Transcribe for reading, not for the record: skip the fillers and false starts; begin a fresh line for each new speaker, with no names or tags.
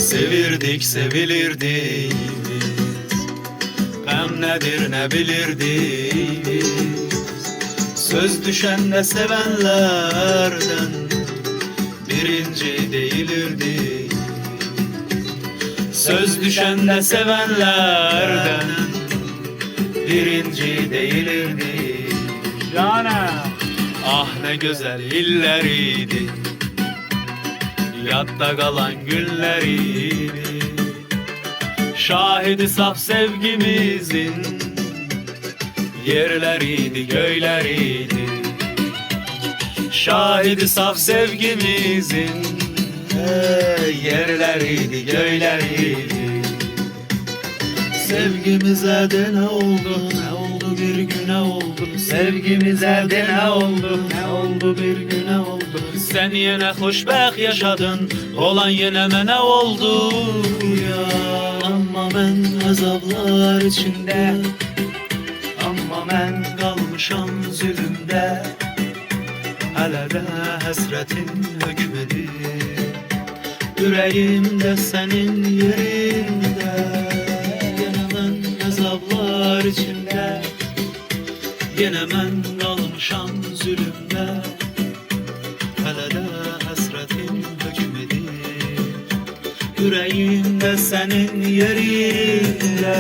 Sevirdik, sevilirdik biz. Gam nedir ne bilirdik biz. Söz düşen de sevenlerden birinci değilirdik. Söz düşen de sevenlerden birinci değilirdik.
Canım.
Ah ne güzel illeriydi, yatta kalan günleriydi. Şahidi saf sevgimizin yerleriydi, göyleriydi. Şahidi saf sevgimizin yerleriydi, göyleriydi. Sevgimize de ne oldu, ne oldu bir güne oldu. Sevgimize de ne oldu, ne oldu bir güne oldu. Sen yine hoşbəxt yaşadın, olan yine mənə oldu ya. Amma mən azablar içinde, amma mən qalmışam zülümdə. Hələ də həsrətin hökmedir, ürəyimdə sənin yerində. Yenə mən azablar içində, yenə mən qalmışam zülümdə. Hələ də həsrətin hökmedir, ürəyimdə sənin yerində.